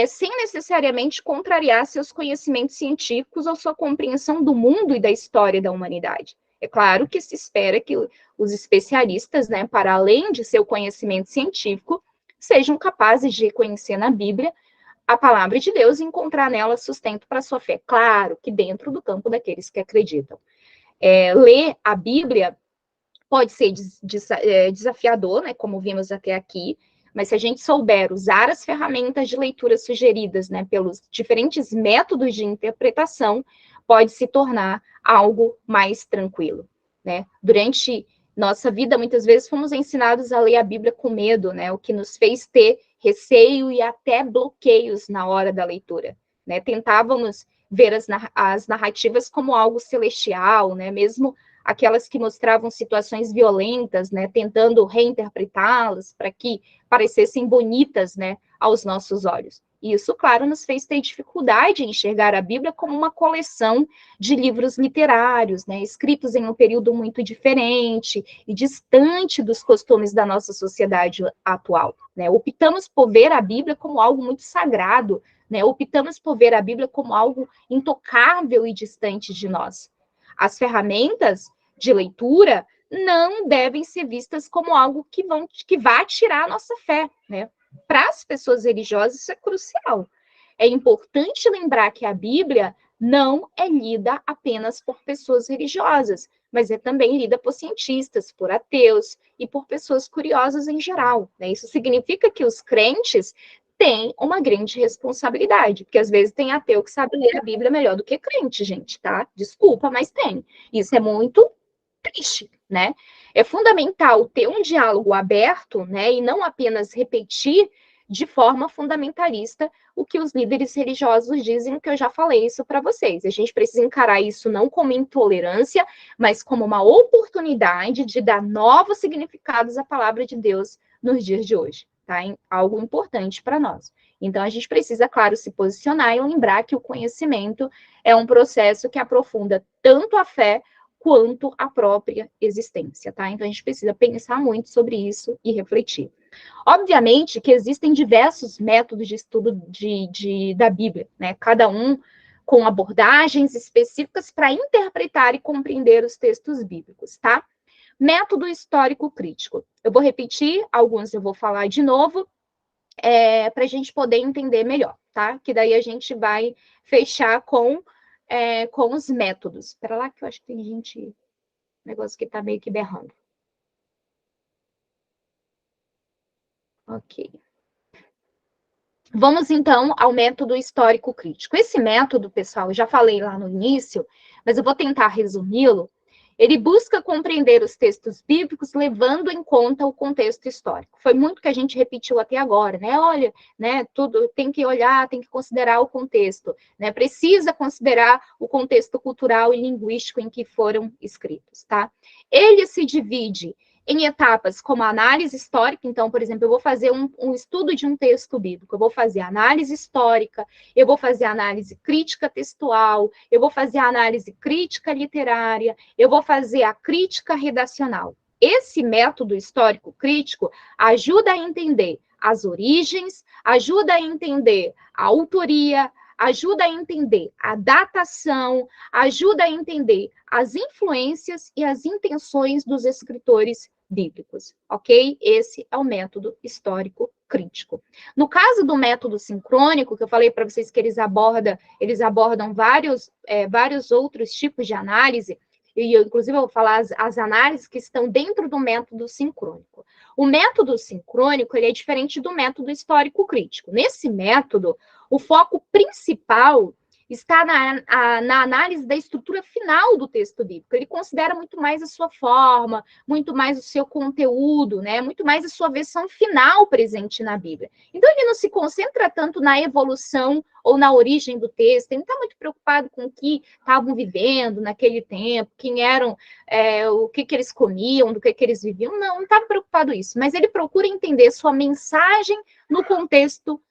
sem necessariamente contrariar seus conhecimentos científicos ou sua compreensão do mundo e da história da humanidade. É claro que se espera que os especialistas, né, para além de seu conhecimento científico, sejam capazes de reconhecer na Bíblia a palavra de Deus e encontrar nela sustento para a sua fé. Claro que dentro do campo daqueles que acreditam. Ler a Bíblia pode ser desafiador, né, como vimos até aqui, mas se a gente souber usar as ferramentas de leitura sugeridas, né, pelos diferentes métodos de interpretação, pode se tornar algo mais tranquilo, né? Durante nossa vida, muitas vezes fomos ensinados a ler a Bíblia com medo, né? O que nos fez ter receio e até bloqueios na hora da leitura, né? Tentávamos ver as narrativas como algo celestial, né? Mesmo aquelas que mostravam situações violentas, né? Tentando reinterpretá-las para que parecessem bonitas, né? Aos nossos olhos. E isso, claro, nos fez ter dificuldade em enxergar a Bíblia como uma coleção de livros literários, né, escritos em um período muito diferente e distante dos costumes da nossa sociedade atual. Né? Optamos por ver a Bíblia como algo muito sagrado, né? Optamos por ver a Bíblia como algo intocável e distante de nós. As ferramentas de leitura não devem ser vistas como algo que vá tirar a nossa fé, né? Para as pessoas religiosas, isso é crucial. É importante lembrar que a Bíblia não é lida apenas por pessoas religiosas, mas é também lida por cientistas, por ateus e por pessoas curiosas em geral. Né? Isso significa que os crentes têm uma grande responsabilidade, porque às vezes tem ateu que sabe ler a Bíblia melhor do que crente, gente, tá? Desculpa, mas tem. Isso é muito triste, né? É fundamental ter um diálogo aberto, né, e não apenas repetir de forma fundamentalista o que os líderes religiosos dizem, que eu já falei isso para vocês. A gente precisa encarar isso não como intolerância, mas como uma oportunidade de dar novos significados à palavra de Deus nos dias de hoje, tá? Algo importante para nós. Então, a gente precisa, claro, se posicionar e lembrar que o conhecimento é um processo que aprofunda tanto a fé quanto a própria existência, tá? Então, a gente precisa pensar muito sobre isso e refletir. Obviamente que existem diversos métodos de estudo da Bíblia, né? Cada um com abordagens específicas para interpretar e compreender os textos bíblicos, tá? Método histórico crítico. Eu vou repetir, alguns eu vou falar de novo, para a gente poder entender melhor, tá? Que daí a gente vai fechar com os métodos. Espera lá que eu acho que tem gente, negócio que tá meio que berrando. Ok. Vamos, então, ao método histórico crítico. Esse método, pessoal, eu já falei lá no início, mas eu vou tentar resumi-lo. Ele busca compreender os textos bíblicos levando em conta o contexto histórico. Foi muito que a gente repetiu até agora, né? Olha, né, tudo tem que olhar, tem que considerar o contexto, né? Precisa considerar o contexto cultural e linguístico em que foram escritos, tá? Ele se divide em etapas como a análise histórica. Então, por exemplo, eu vou fazer um estudo de um texto bíblico, eu vou fazer análise histórica, eu vou fazer análise crítica textual, eu vou fazer análise crítica literária, eu vou fazer a crítica redacional. Esse método histórico crítico ajuda a entender as origens, ajuda a entender a autoria, ajuda a entender a datação, ajuda a entender as influências e as intenções dos escritores bíblicos, ok? Esse é o método histórico crítico. No caso do método sincrônico, que eu falei para vocês que eles abordam vários outros tipos de análise, e eu, inclusive, eu vou falar as análises que estão dentro do método sincrônico. O método sincrônico, ele é diferente do método histórico crítico. Nesse método, o foco principal está na análise da estrutura final do texto bíblico. Ele considera muito mais a sua forma, muito mais o seu conteúdo, né? Muito mais a sua versão final presente na Bíblia. Então, ele não se concentra tanto na evolução ou na origem do texto, ele não está muito preocupado com o que estavam vivendo naquele tempo, quem eram, o que eles comiam, do que eles viviam. Não estava preocupado com isso, mas ele procura entender sua mensagem no contexto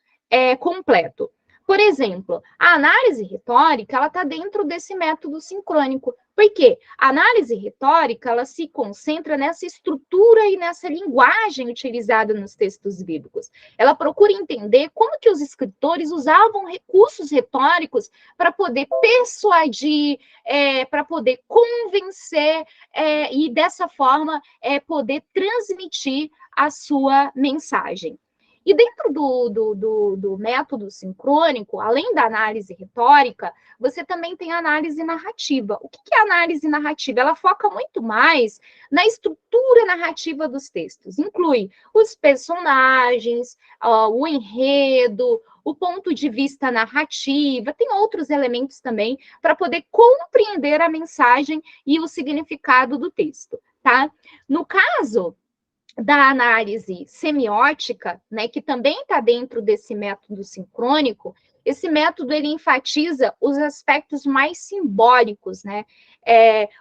completo. Por exemplo, a análise retórica, ela está dentro desse método sincrônico. Por quê? A análise retórica, ela se concentra nessa estrutura e nessa linguagem utilizada nos textos bíblicos. Ela procura entender como que os escritores usavam recursos retóricos para poder persuadir, para poder convencer e, dessa forma, poder transmitir a sua mensagem. E dentro do método sincrônico, além da análise retórica, você também tem a análise narrativa. O que é a análise narrativa? Ela foca muito mais na estrutura narrativa dos textos. Inclui os personagens, o enredo, o ponto de vista narrativa, tem outros elementos também para poder compreender a mensagem e o significado do texto, tá? No caso da análise semiótica, né, que também está dentro desse método sincrônico, esse método ele enfatiza os aspectos mais simbólicos, né,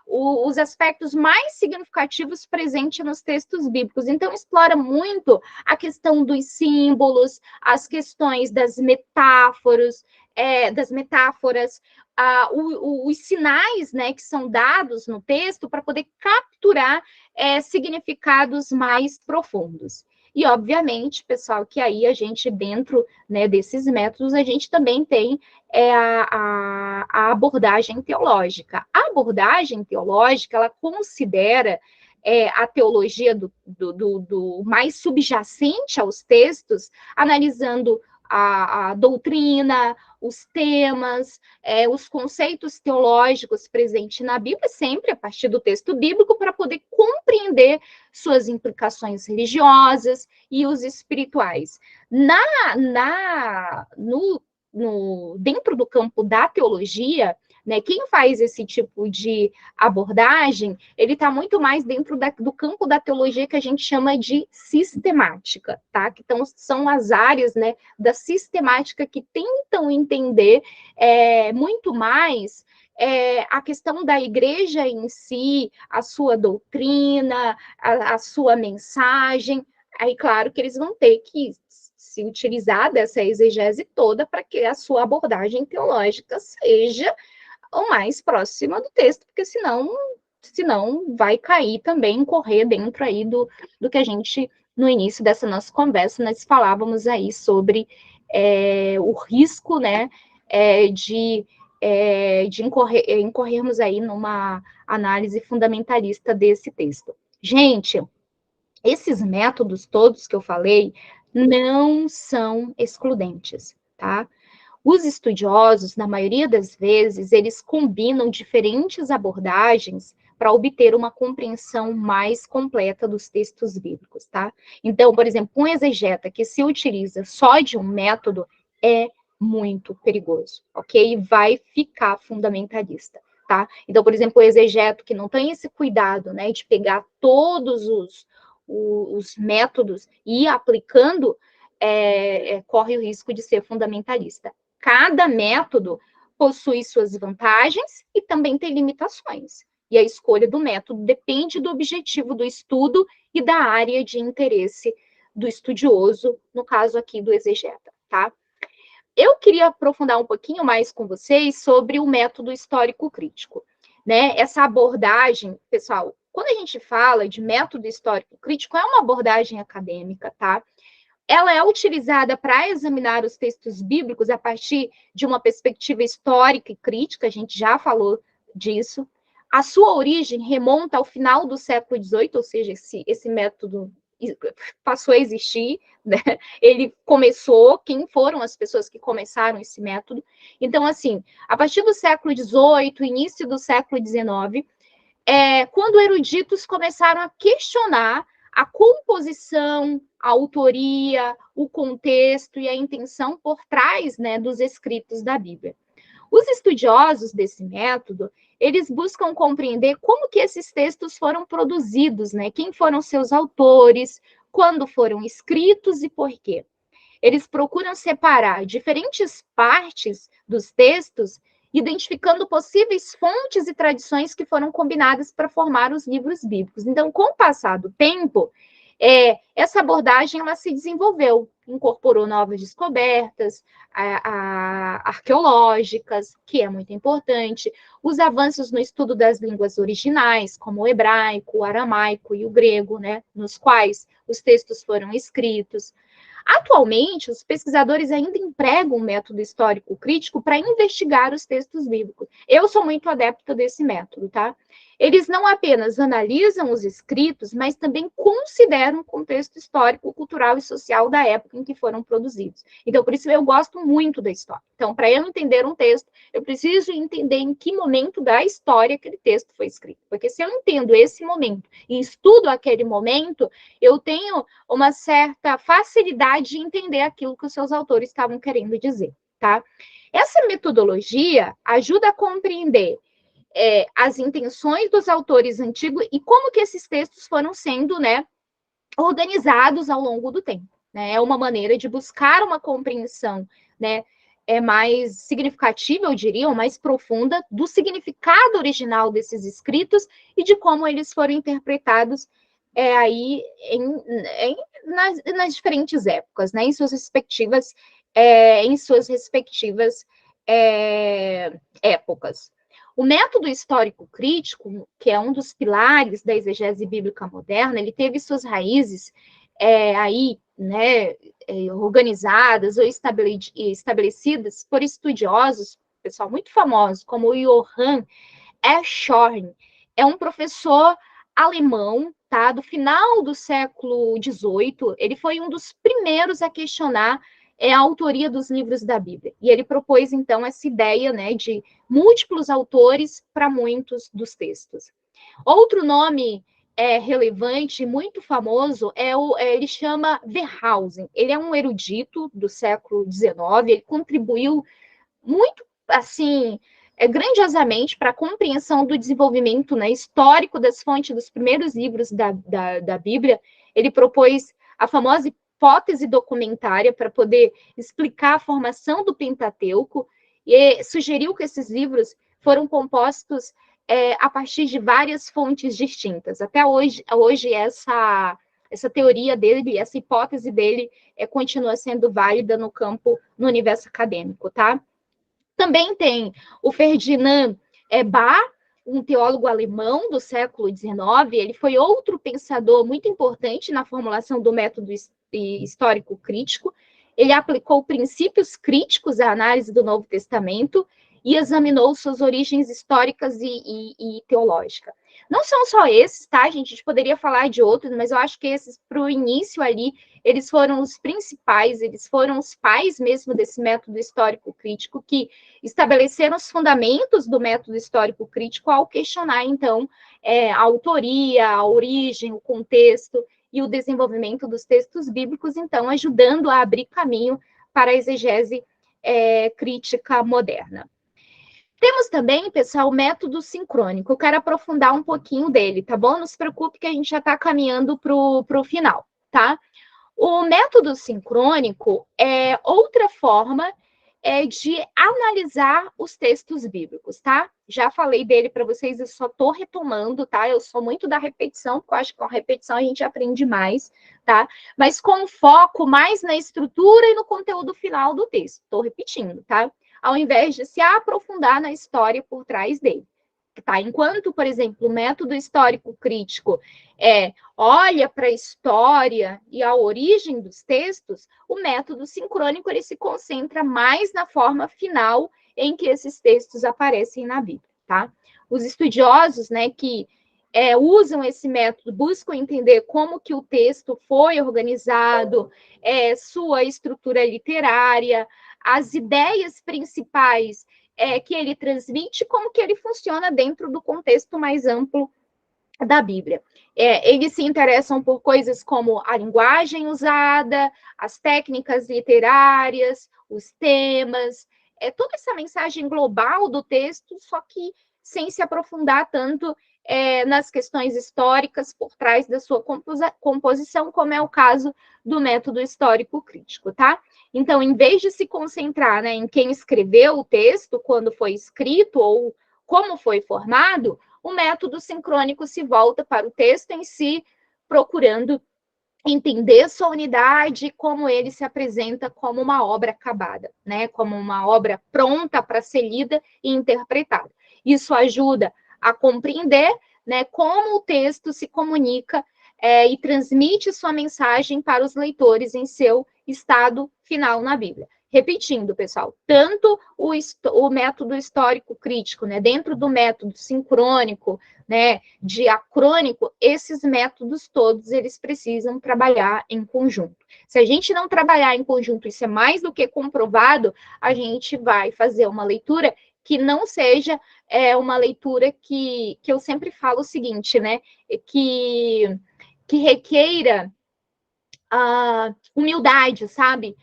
os aspectos mais significativos presentes nos textos bíblicos. Então, explora muito a questão dos símbolos, as questões das metáforas, os sinais, né, que são dados no texto para poder capturar significados mais profundos. E, obviamente, pessoal, que aí a gente, dentro, né, desses métodos, a gente também tem a abordagem teológica. A abordagem teológica, ela considera a teologia do mais subjacente aos textos, analisando a doutrina, os temas, os conceitos teológicos presentes na Bíblia, sempre a partir do texto bíblico, para poder compreender suas implicações religiosas e os espirituais. Dentro do campo da teologia, né, quem faz esse tipo de abordagem, ele está muito mais dentro do campo da teologia que a gente chama de sistemática, tá? Então, são as áreas, né, da sistemática que tentam entender muito mais a questão da igreja em si, a sua doutrina, a sua mensagem. Aí, claro que eles vão ter que se utilizar dessa exegese toda para que a sua abordagem teológica seja o mais próxima do texto, porque senão senão vai cair também, correr dentro aí do que a gente, no início dessa nossa conversa, nós falávamos aí sobre o risco, né, de incorrermos aí numa análise fundamentalista desse texto. Gente, esses métodos todos que eu falei não são excludentes, tá? Os estudiosos, na maioria das vezes, eles combinam diferentes abordagens para obter uma compreensão mais completa dos textos bíblicos, tá? Então, por exemplo, um exegeta que se utiliza só de um método é muito perigoso, ok? Vai ficar fundamentalista, tá? Então, por exemplo, o exegeto que não tem esse cuidado, né, de pegar todos os métodos e ir aplicando, corre o risco de ser fundamentalista. Cada método possui suas vantagens e também tem limitações. E a escolha do método depende do objetivo do estudo e da área de interesse do estudioso, no caso aqui do exegeta, tá? Eu queria aprofundar um pouquinho mais com vocês sobre o método histórico crítico, né? Essa abordagem, pessoal, quando a gente fala de método histórico crítico, é uma abordagem acadêmica, tá? Ela é utilizada para examinar os textos bíblicos a partir de uma perspectiva histórica e crítica, a gente já falou disso. A sua origem remonta ao final do século XVIII, ou seja, esse método passou a existir, né? Ele começou, quem foram as pessoas que começaram esse método? Então, assim, a partir do século XVIII, início do século XIX, quando eruditos começaram a questionar a composição, a autoria, o contexto e a intenção por trás, né, dos escritos da Bíblia. Os estudiosos desse método, eles buscam compreender como que esses textos foram produzidos, né? Quem foram seus autores, quando foram escritos e por quê. Eles procuram separar diferentes partes dos textos, identificando possíveis fontes e tradições que foram combinadas para formar os livros bíblicos. Então, com o passar do tempo, essa abordagem ela se desenvolveu, incorporou novas descobertas arqueológicas, que é muito importante, os avanços no estudo das línguas originais, como o hebraico, o aramaico e o grego, né, nos quais os textos foram escritos. Atualmente, os pesquisadores ainda empregam o método histórico crítico para investigar os textos bíblicos. Eu sou muito adepta desse método, tá? Eles não apenas analisam os escritos, mas também consideram o contexto histórico, cultural e social da época em que foram produzidos. Então, por isso eu gosto muito da história. Então, para eu entender um texto, eu preciso entender em que momento da história aquele texto foi escrito. Porque se eu entendo esse momento e estudo aquele momento, eu tenho uma certa facilidade de entender aquilo que os seus autores estavam querendo dizer, tá? Essa metodologia ajuda a compreender as intenções dos autores antigos e como que esses textos foram sendo, né, organizados ao longo do tempo. Né? É uma maneira de buscar uma compreensão, né, mais significativa, eu diria, ou mais profunda, do significado original desses escritos e de como eles foram interpretados aí nas diferentes épocas, né, em suas respectivas épocas. O método histórico crítico, que é um dos pilares da exegese bíblica moderna, ele teve suas raízes aí, né, organizadas ou estabelecidas por estudiosos, pessoal muito famoso, como o Johann Eschorn. É um professor alemão, tá, do final do século XVIII. Ele foi um dos primeiros a questionar a autoria dos livros da Bíblia. E ele propôs, então, essa ideia, né, de múltiplos autores para muitos dos textos. Outro nome relevante, muito famoso, ele chama Verhausen. Ele é um erudito do século XIX, ele contribuiu muito, assim, grandiosamente para a compreensão do desenvolvimento, né, histórico das fontes dos primeiros livros da Bíblia. Ele propôs a famosa hipótese documentária para poder explicar a formação do Pentateuco e sugeriu que esses livros foram compostos a partir de várias fontes distintas. Até hoje essa teoria dele, essa hipótese dele continua sendo válida no universo acadêmico, tá? Também tem o Ferdinand Barr, um teólogo alemão do século XIX, ele foi outro pensador muito importante na formulação do método histórico crítico. Ele aplicou princípios críticos à análise do Novo Testamento e examinou suas origens históricas e teológicas. Não são só esses, tá, gente? A gente poderia falar de outros, mas eu acho que esses, para o início ali, eles foram os principais, eles foram os pais mesmo desse método histórico crítico, que estabeleceram os fundamentos do método histórico crítico ao questionar, então, a autoria, a origem, o contexto e o desenvolvimento dos textos bíblicos, então, ajudando a abrir caminho para a exegese crítica moderna. Temos também, pessoal, o método sincrônico. Eu quero aprofundar um pouquinho dele, tá bom? Não se preocupe que a gente já está caminhando para o final, tá? O método sincrônico é outra forma de analisar os textos bíblicos, tá? Já falei dele para vocês, eu só estou retomando, tá? Eu sou muito da repetição, porque eu acho que com a repetição a gente aprende mais, tá? Mas com foco mais na estrutura e no conteúdo final do texto. Estou repetindo, tá? Ao invés de se aprofundar na história por trás dele. Tá? Enquanto, por exemplo, o método histórico crítico olha para a história e a origem dos textos, o método sincrônico ele se concentra mais na forma final em que esses textos aparecem na Bíblia. Tá? Os estudiosos, né, que usam esse método, buscam entender como que o texto foi organizado, sua estrutura literária, as ideias principais que ele transmite, como que ele funciona dentro do contexto mais amplo da Bíblia. Eles se interessam por coisas como a linguagem usada, as técnicas literárias, os temas, toda essa mensagem global do texto, só que sem se aprofundar tanto nas questões históricas por trás da sua composição, como é o caso do método histórico crítico, tá? Então, em vez de se concentrar, né, em quem escreveu o texto, quando foi escrito ou como foi formado, o método sincrônico se volta para o texto em si, procurando entender sua unidade, como ele se apresenta como uma obra acabada, né? Como uma obra pronta para ser lida e interpretada. Isso ajuda a compreender, né, como o texto se comunica e transmite sua mensagem para os leitores em seu estado final na Bíblia. Repetindo, pessoal, tanto o método histórico crítico, né, dentro do método sincrônico, né, diacrônico, esses métodos todos, eles precisam trabalhar em conjunto. Se a gente não trabalhar em conjunto, isso é mais do que comprovado, a gente vai fazer uma leitura que não seja uma leitura que eu sempre falo o seguinte, né, que requeira a humildade, sabe?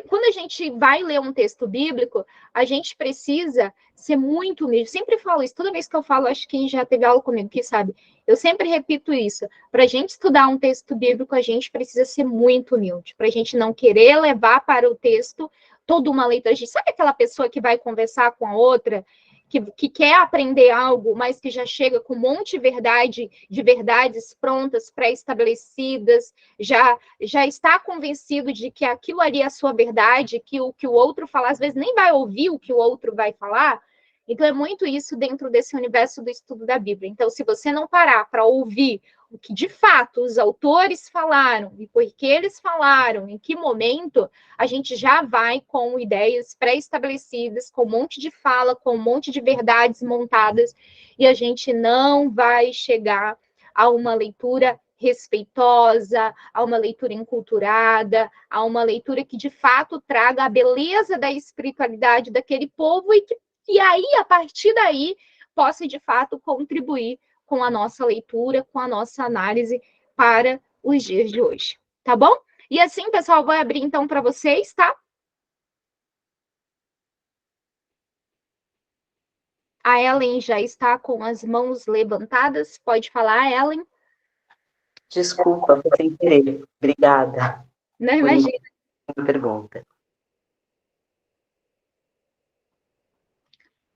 Quando a gente vai ler um texto bíblico, a gente precisa ser muito humilde. Sempre falo isso, toda vez que eu falo, acho que quem já teve aula comigo que sabe. Eu sempre repito isso. Para a gente estudar um texto bíblico, a gente precisa ser muito humilde, para a gente não querer levar para o texto toda uma leitura. Sabe aquela pessoa que vai conversar com a outra, que quer aprender algo, mas que já chega com um monte de verdades prontas, pré-estabelecidas, já está convencido de que aquilo ali é a sua verdade, que o outro fala, às vezes nem vai ouvir o que o outro vai falar. Então, é muito isso dentro desse universo do estudo da Bíblia. Então, se você não parar para ouvir o que, de fato, os autores falaram, e por que eles falaram, em que momento, a gente já vai com ideias pré-estabelecidas, com um monte de fala, com um monte de verdades montadas, e a gente não vai chegar a uma leitura respeitosa, a uma leitura enculturada, a uma leitura que de fato traga a beleza da espiritualidade daquele povo e aí, a partir daí, possa de fato contribuir com a nossa leitura, com a nossa análise para os dias de hoje, tá bom? E assim, pessoal, vou abrir então para vocês, tá? A Ellen já está com as mãos levantadas. Pode falar, Ellen? Desculpa, foi sem querer. Obrigada. Não, imagina. Por pergunta.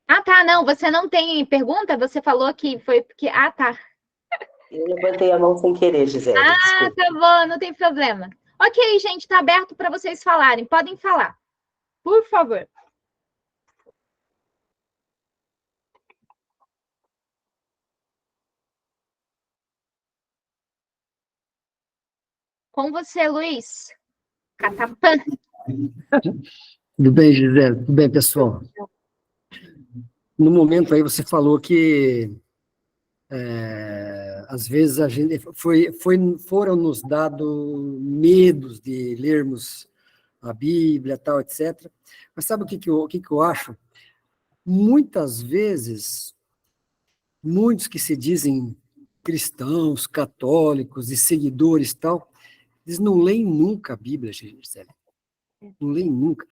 Ah, tá, não, você não tem pergunta? Você falou que foi porque... Ah, tá. Eu levantei a mão sem querer, Gisele, desculpa. Tá bom, não tem problema. Ok, gente, está aberto para vocês falarem. Podem falar. Por favor. Com você, Luiz. Catapã. Tudo bem, Gisele? Tudo bem, pessoal? No momento aí você falou que às vezes a gente foram nos dados medos de lermos a Bíblia, tal, etc. Mas sabe o que eu acho? Muitas vezes, muitos que se dizem cristãos, católicos e seguidores, tal, eles não leem nunca a Bíblia, Gisele. Não leem nunca.